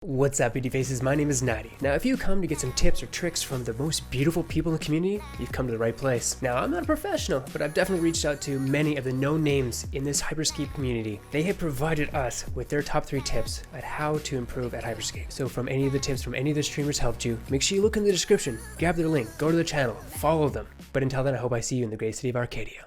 What's up, beauty faces? My name is Natty. Now, if you come to get some tips or tricks from the most beautiful people in the community, you've come to the right place. Now, I'm not a professional, but I've definitely reached out to many of the known names in this Hyperscape community. They have provided us with their top 3 tips at how to improve at Hyperscape. So from any of the tips from any of the streamers helped you, make sure you look in the description, grab their link, go to the channel, follow them. But until then, I hope I see you in the great city of Arcadia.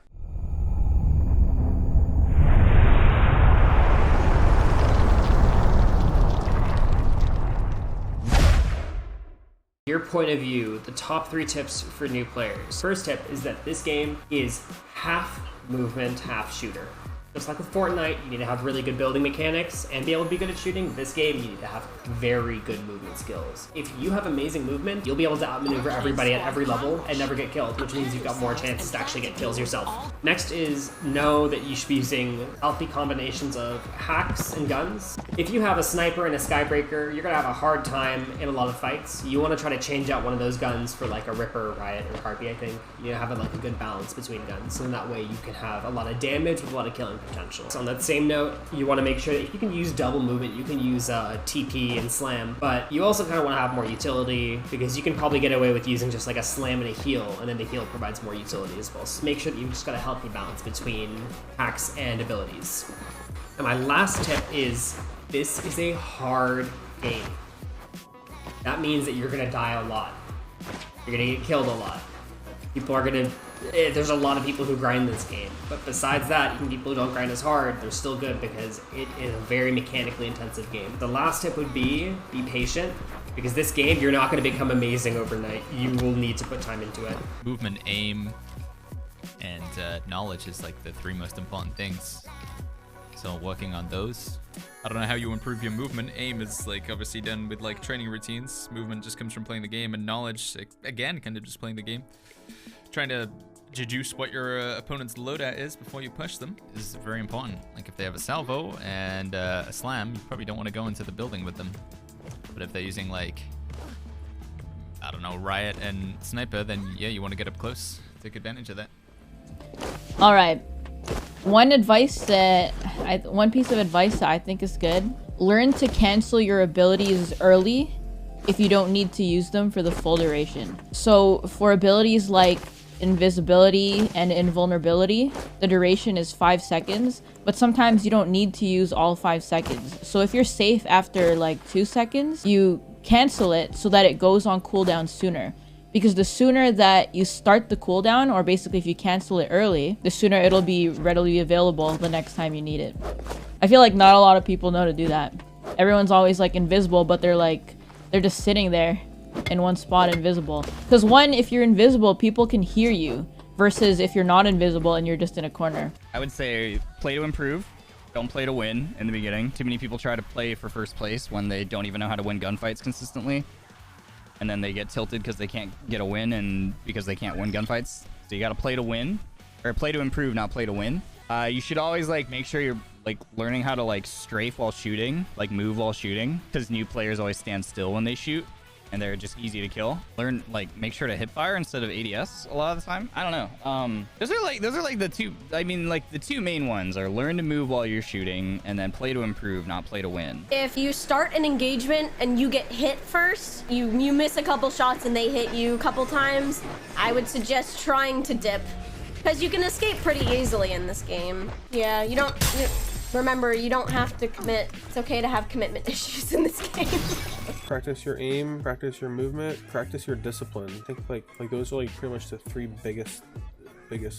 Your point of view, the top 3 tips for new players. First tip is that this game is half movement, half shooter. Just like with Fortnite, you need to have really good building mechanics and be able to be good at shooting. This game, you need to have very good movement skills. If you have amazing movement, you'll be able to outmaneuver everybody at every level and never get killed, which means you've got more chances to actually get kills yourself. Next is know that you should be using healthy combinations of hacks and guns. If you have a sniper and a skybreaker, you're gonna have a hard time in a lot of fights. You wanna try to change out one of those guns for like a Ripper, Riot, or Harpy, I think. You have like a good balance between guns, so in that way you can have a lot of damage with a lot of killing potential. So on that same note, you want to make sure that if you can use double movement, you can use TP and slam, but you also kind of want to have more utility because you can probably get away with using just like a slam and a heal, and then the heal provides more utility as well. So make sure that you've just got a healthy balance between hacks and abilities. And my last tip is, this is a hard game. That means that you're going to die a lot. You're going to get killed a lot. People are going to... There's a lot of people who grind this game, but besides that, even people who don't grind as hard, they're still good because it is a very mechanically intensive game. The last tip would be patient, because this game, you're not going to become amazing overnight. You will need to put time into it. Movement, aim, and knowledge is like the 3 most important things. So working on those. I don't know how you improve your movement. Aim is like obviously done with like training routines. Movement just comes from playing the game, and knowledge, again, kind of just playing the game. Trying to deduce what your opponent's loadout is before you push them is very important. Like if they have a salvo and a slam, you probably don't want to go into the building with them. But if they're using like, I don't know, Riot and Sniper, then yeah, you want to get up close, take advantage of that. All right. One piece of advice that I think is good: learn to cancel your abilities early if you don't need to use them for the full duration. So for abilities like invisibility and invulnerability, the duration is 5 seconds, but sometimes you don't need to use all 5 seconds. So if you're safe after like 2 seconds, you cancel it so that it goes on cooldown sooner. Because the sooner that you start the cooldown, or basically if you cancel it early, the sooner it'll be readily available the next time you need it. I feel like not a lot of people know to do that. Everyone's always like invisible, but they're just sitting there in one spot invisible. Because one, if you're invisible, people can hear you, versus if you're not invisible and you're just in a corner. I would say play to improve, don't play to win in the beginning. Too many people try to play for first place when they don't even know how to win gunfights consistently. And then they get tilted because they can't get a win and because they can't win gunfights. So you gotta play to win, or play to improve, not play to win. You should always like make sure you're like learning how to like strafe while shooting, like move while shooting, because new players always stand still when they shoot and they're just easy to kill. Learn, like, make sure to hip fire instead of ADS a lot of the time. I don't know. Those are like the two, I mean, like the 2 main ones are learn to move while you're shooting and then play to improve, not play to win. If you start an engagement and you get hit first, you miss a couple shots and they hit you a couple times, I would suggest trying to dip, because you can escape pretty easily in this game. Yeah, remember, you don't have to commit. It's okay to have commitment issues in this game. Practice your aim, practice your movement, practice your discipline. I think like those are like pretty much the 3 biggest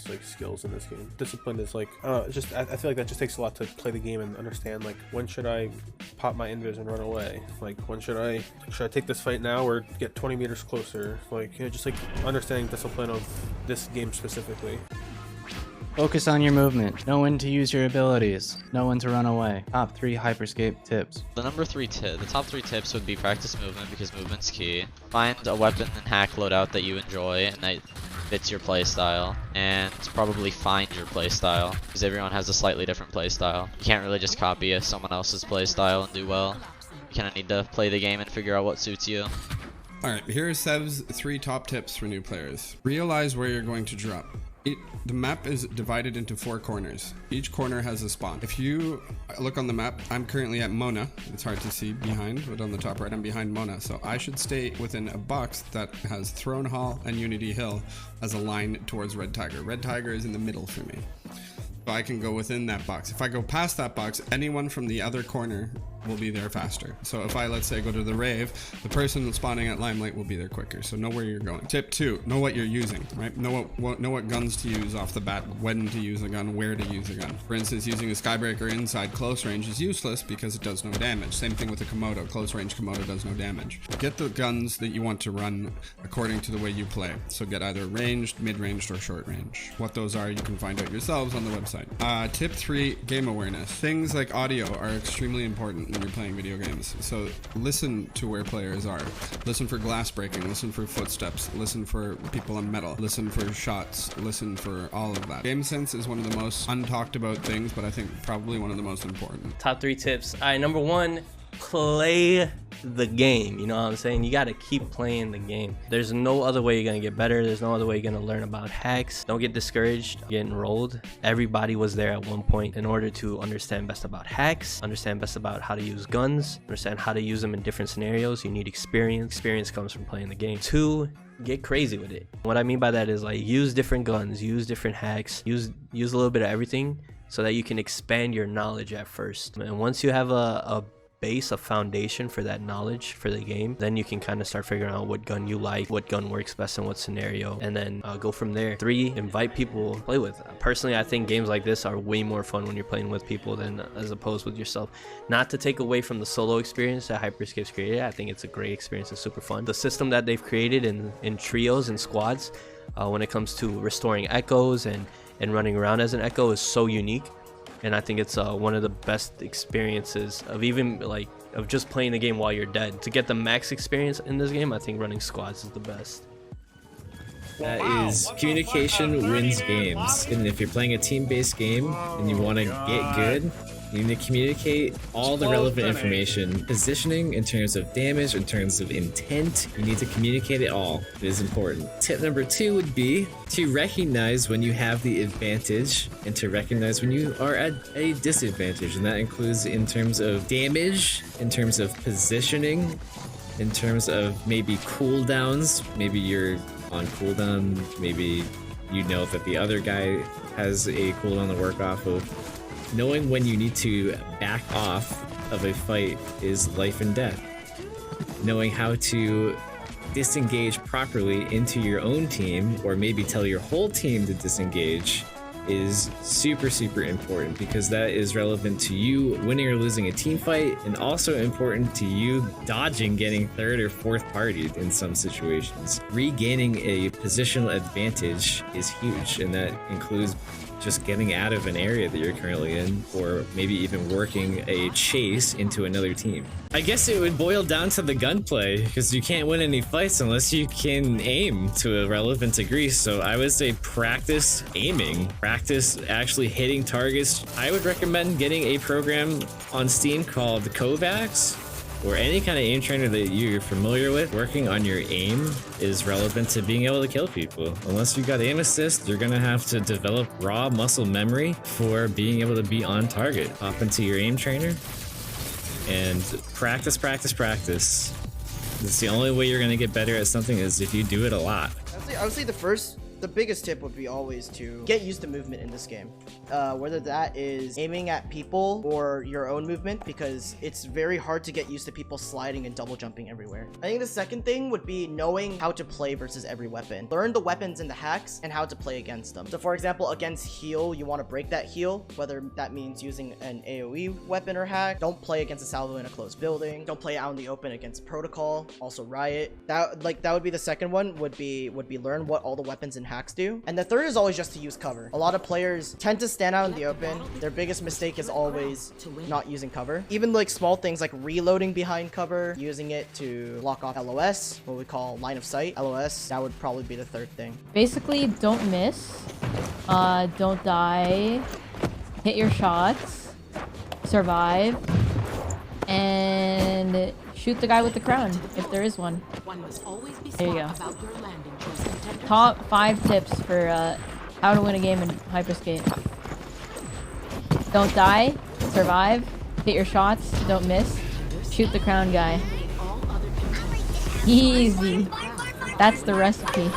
like skills in this game. Discipline is like, I feel like that just takes a lot to play the game and understand like, when should I pop my invis and run away? Like, when should I take this fight now or get 20 meters closer? Like, just like understanding discipline of this game specifically. Focus on your movement. Know when to use your abilities. Know when to run away. Top 3 Hyperscape tips. The top 3 tips would be practice movement, because movement's key. Find a weapon and hack loadout that you enjoy and that fits your playstyle, and probably find your playstyle, because everyone has a slightly different playstyle. You can't really just copy someone else's playstyle and do well. You kind of need to play the game and figure out what suits you. Alright, here are Seb's 3 top tips for new players. Realize where you're going to drop. The map is divided into 4 corners. Each corner has a spawn. If you look on the map, I'm currently at Mona. It's hard to see behind, but on the top right, I'm behind Mona. So I should stay within a box that has Throne Hall and Unity Hill as a line towards Red Tiger. Red Tiger is in the middle for me. So I can go within that box. If I go past that box, anyone from the other corner will be there faster. So if I, let's say, go to the Rave, the person spawning at Limelight will be there quicker. So know where you're going. Tip 2, know what you're using, right? Know what guns to use off the bat, when to use a gun, where to use a gun. For instance, using a Skybreaker inside close range is useless because it does no damage. Same thing with a Komodo. Close range Komodo does no damage. Get the guns that you want to run according to the way you play. So get either ranged, mid-ranged, or short range. What those are, you can find out yourselves on the website. Tip 3, game awareness. Things like audio are extremely important when you're playing video games. So listen to where players are. Listen for glass breaking. Listen for footsteps. Listen for people on metal. Listen for shots. Listen for all of that. Game sense is one of the most untalked about things, but I think probably one of the most important. Top 3 tips. All right, number 1, play the game. You know what I'm saying? You got to keep playing the game. There's no other way you're gonna get better. There's no other way you're gonna learn about hacks. Don't get discouraged, get enrolled. Everybody was there at one point in order to understand best about hacks, understand best about how to use guns, understand how to use them in different scenarios. You need experience. Experience comes from playing the game. 2, get crazy with it. What I mean by that is, like, use different guns, use different hacks, use a little bit of everything so that you can expand your knowledge at first. And once you have a base, a foundation for that knowledge for the game, then you can kind of start figuring out what gun you like, what gun works best in what scenario, and then go from there. 3, invite people to play with. Personally, I think games like this are way more fun when you're playing with people than as opposed with yourself. Not to take away from the solo experience that Hyperscape's created. I think it's a great experience. It's super fun. The system that they've created in trios and squads when it comes to restoring echoes and running around as an echo is so unique. And I think it's one of the best experiences of of just playing the game while you're dead. To get the max experience in this game, I think running squads is the best. That is, communication wins games. And if you're playing a team-based game and you want to get good, you need to communicate all the relevant information. Positioning in terms of damage, in terms of intent, you need to communicate it all. It is important. Tip number 2 would be to recognize when you have the advantage and to recognize when you are at a disadvantage. And that includes in terms of damage, in terms of positioning, in terms of maybe cooldowns. Maybe you're on cooldown, maybe you know that the other guy has a cooldown to work off of. Knowing when you need to back off of a fight is life and death. Knowing how to disengage properly into your own team, or maybe tell your whole team to disengage, is super, super important, because that is relevant to you winning or losing a team fight, and also important to you dodging getting third or fourth partied in some situations. Regaining a positional advantage is huge, and that includes just getting out of an area that you're currently in, or maybe even working a chase into another team. I guess it would boil down to the gunplay, because you can't win any fights unless you can aim to a relevant degree. So I would say practice aiming, practice actually hitting targets. I would recommend getting a program on Steam called Kovacs, or any kind of aim trainer that you're familiar with. Working on your aim is relevant to being able to kill people. Unless you got aim assist, you're gonna have to develop raw muscle memory for being able to be on target. Hop into your aim trainer and practice, practice, practice. It's the only way you're gonna get better at something is if you do it a lot. I would say the biggest tip would be always to get used to movement in this game. Whether that is aiming at people or your own movement, because it's very hard to get used to people sliding and double jumping everywhere. I think the second thing would be knowing how to play versus every weapon. Learn the weapons and the hacks and how to play against them. So for example, against heal, you want to break that heal, whether that means using an AoE weapon or hack. Don't play against a salvo in a closed building. Don't play out in the open against protocol, also riot. That would be the second one, would be learn what all the weapons and hacks do. And the third is always just to use cover. A lot of players tend to stand out in the open. Their biggest mistake is always not using cover. Even like small things like reloading behind cover, using it to block off LOS, what we call line of sight, LOS, that would probably be the third thing. Basically, don't miss, don't die, hit your shots, survive, and shoot the guy with the crown, if there is one. There you go. Top 5 tips for How to win a game in Hyperscape. Don't die, survive, hit your shots, don't miss, shoot the crown guy. Easy. That's the recipe.